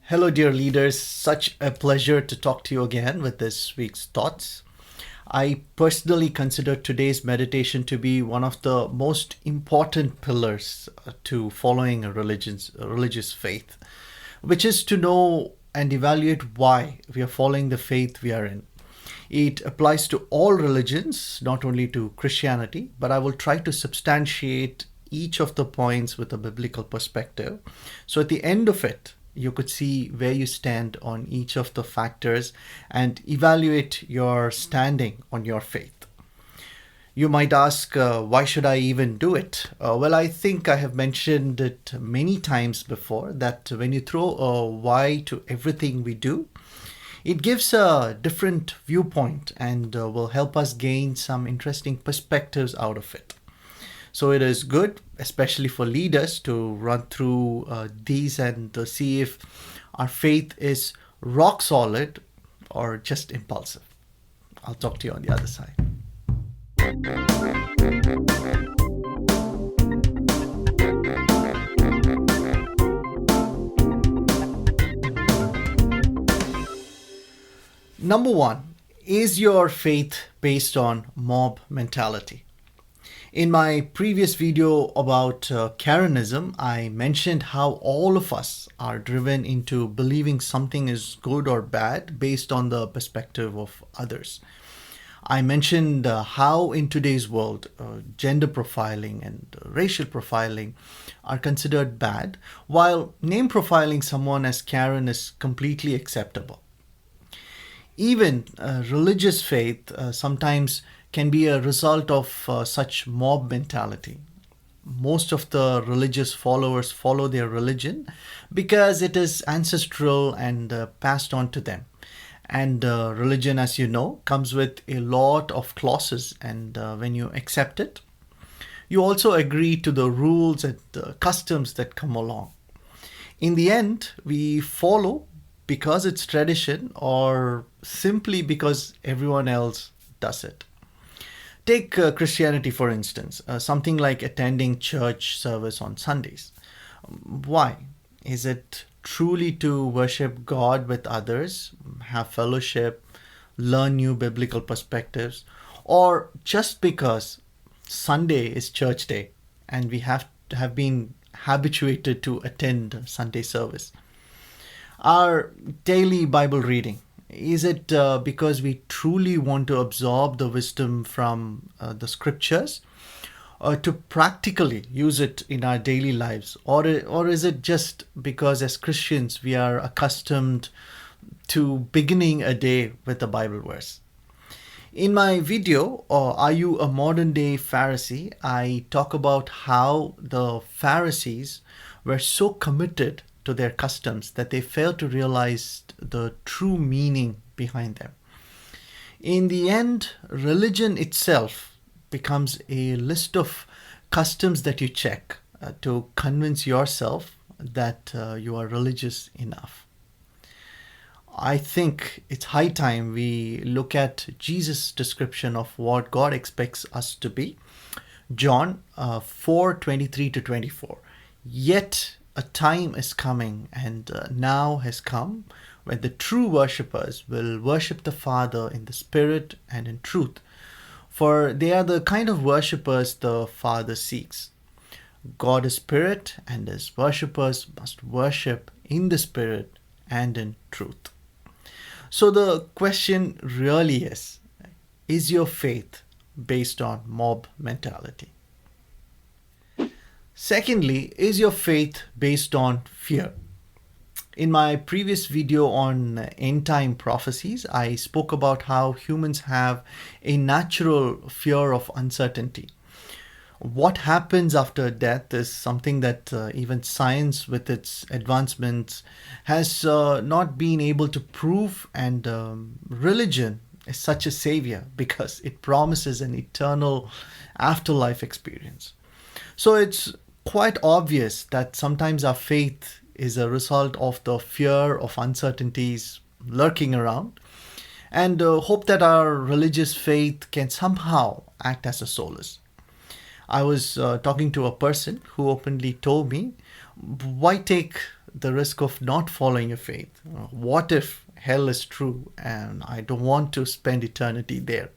Hello, dear leaders. Such a pleasure to talk to you again with this week's thoughts. I personally consider today's meditation to be one of the most important pillars to following a religious faith, which is to know and evaluate why we are following the faith we are in. It applies to all religions, not only to Christianity, but I will try to substantiate each of the points with a biblical perspective. So at the end of it, you could see where you stand on each of the factors and evaluate your standing on your faith. You might ask, why should I even do it? Well, I think I have mentioned it many times before that when you throw a why to everything we do, it gives a different viewpoint and will help us gain some interesting perspectives out of it. So it is good, especially for leaders, to run through these and see if our faith is rock solid or just impulsive. I'll talk to you on the other side. Number one, is your faith based on mob mentality? In my previous video about Karenism, I mentioned how all of us are driven into believing something is good or bad based on the perspective of others. I mentioned how in today's world, gender profiling and racial profiling are considered bad, while name profiling someone as Karen is completely acceptable. Even religious faith sometimes can be a result of such mob mentality. Most of the religious followers follow their religion because it is ancestral and passed on to them. And religion, as you know, comes with a lot of clauses, and when you accept it, you also agree to the rules and customs that come along. In the end, we follow because it's tradition or simply because everyone else does it. Take Christianity, for instance, something like attending church service on Sundays. Why? Is it truly to worship God with others, have fellowship, learn new biblical perspectives, or just because Sunday is church day and we have been habituated to attend Sunday service? Our daily Bible reading, is it because we truly want to absorb the wisdom from the scriptures to practically use it in our daily lives? Or is it just because as Christians we are accustomed to beginning a day with a Bible verse? In my video, Are You a Modern Day Pharisee?, I talk about how the Pharisees were so committed to their customs that they failed to realize the true meaning behind them. In the end, religion itself becomes a list of customs that you check to convince yourself that you are religious enough. I think it's high time we look at Jesus' description of what God expects us to be. John 4:23 to 24. Yet a time is coming and now has come when the true worshippers will worship the Father in the Spirit and in truth, for they are the kind of worshippers the Father seeks. God is Spirit, and His worshippers must worship in the Spirit and in truth. So the question really is your faith based on mob mentality? Secondly, is your faith based on fear? In my previous video on end time prophecies, I spoke about how humans have a natural fear of uncertainty. What happens after death is something that even science, with its advancements, has not been able to prove, and religion is such a savior because it promises an eternal afterlife experience. So it's quite obvious that sometimes our faith is a result of the fear of uncertainties lurking around, and hope that our religious faith can somehow act as a solace. I was talking to a person who openly told me, why take the risk of not following your faith? What if hell is true and I don't want to spend eternity there?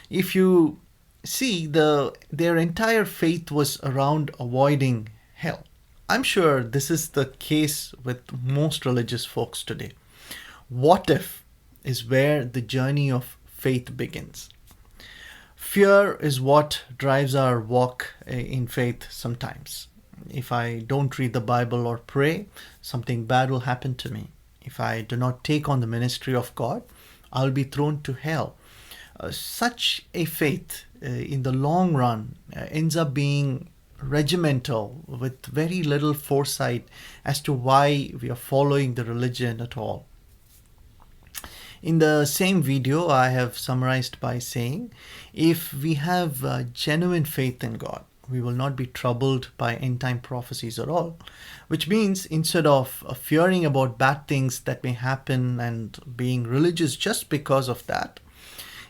If you see, their entire faith was around avoiding hell. I'm sure this is the case with most religious folks today. What if is where the journey of faith begins. Fear is what drives our walk in faith sometimes. If I don't read the Bible or pray, something bad will happen to me. If I do not take on the ministry of God, I'll be thrown to hell. Such a faith, in the long run, ends up being regimental with very little foresight as to why we are following the religion at all. In the same video, I have summarized by saying, if we have genuine faith in God, we will not be troubled by end time prophecies at all. Which means instead of fearing about bad things that may happen and being religious just because of that,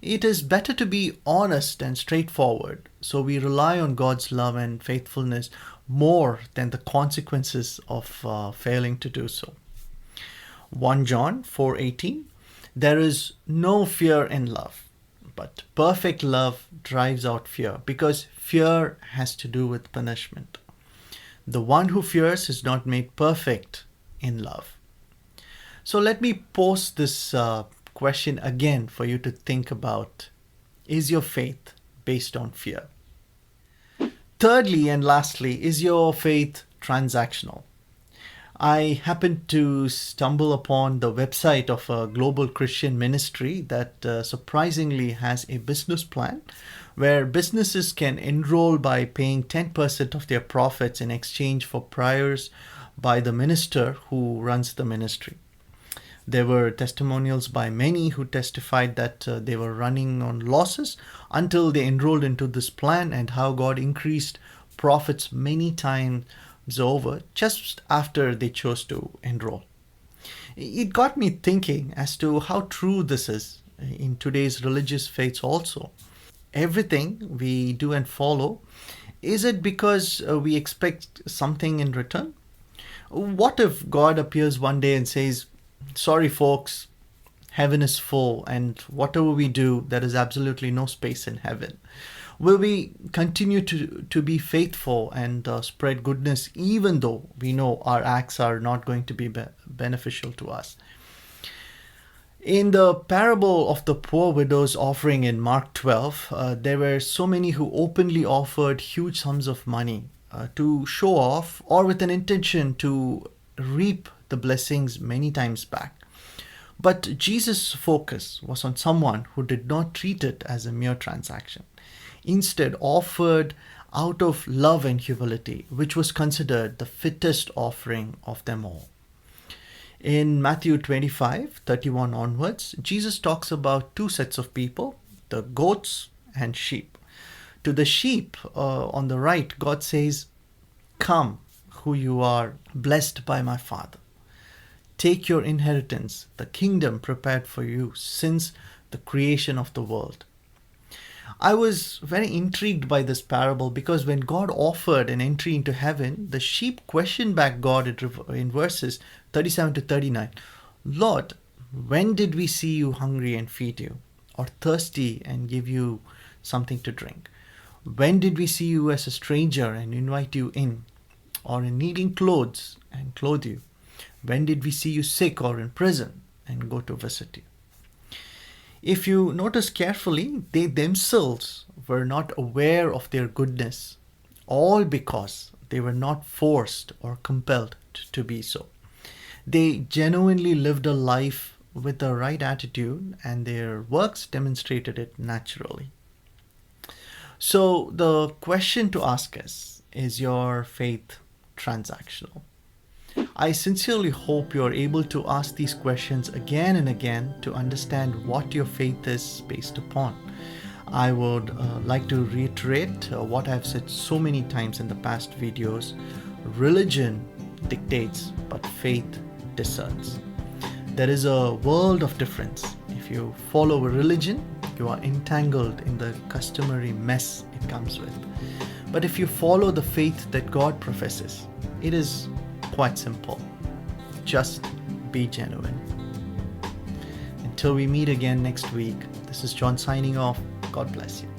it is better to be honest and straightforward. So we rely on God's love and faithfulness more than the consequences of failing to do so. 1 John 4:18, there is no fear in love, but perfect love drives out fear, because fear has to do with punishment. The one who fears is not made perfect in love. So let me pose this question again for you to think about. Is your faith based on fear? Thirdly and lastly, is your faith transactional? I happened to stumble upon the website of a global Christian ministry that surprisingly has a business plan where businesses can enroll by paying 10% of their profits in exchange for prayers by the minister who runs the ministry. There were testimonials by many who testified that they were running on losses until they enrolled into this plan, and how God increased profits many times over just after they chose to enroll. It got me thinking as to how true this is in today's religious faiths also. Everything we do and follow, is it because we expect something in return? What if God appears one day and says, sorry folks, heaven is full, and whatever we do, there is absolutely no space in heaven? Will we continue to be faithful and spread goodness even though we know our acts are not going to be beneficial to us? In the parable of the poor widow's offering in Mark 12, there were so many who openly offered huge sums of money to show off, or with an intention to reap the blessings many times back. But Jesus' focus was on someone who did not treat it as a mere transaction. Instead, offered out of love and humility, which was considered the fittest offering of them all. In Matthew 25:31 onwards, Jesus talks about two sets of people, the goats and sheep. To the sheep on the right, God says, come, who you are blessed by my Father. Take your inheritance, the kingdom prepared for you since the creation of the world. I was very intrigued by this parable because when God offered an entry into heaven, the sheep questioned back God in verses 37 to 39. Lord, when did we see you hungry and feed you, or thirsty and give you something to drink? When did we see you as a stranger and invite you in, or in needing clothes and clothe you? When did we see you sick or in prison and go to visit you? If you notice carefully, they themselves were not aware of their goodness, all because they were not forced or compelled to be so. They genuinely lived a life with the right attitude, and their works demonstrated it naturally. So the question to ask is your faith transactional? I sincerely hope you are able to ask these questions again and again to understand what your faith is based upon. I would like to reiterate what I've said so many times in the past videos. Religion dictates, but faith discerns. There is a world of difference. If you follow a religion, You are entangled in the customary mess it comes with. But if you follow the faith that God professes, it is quite simple. Just be genuine. Until we meet again next week, this is John signing off. God bless you.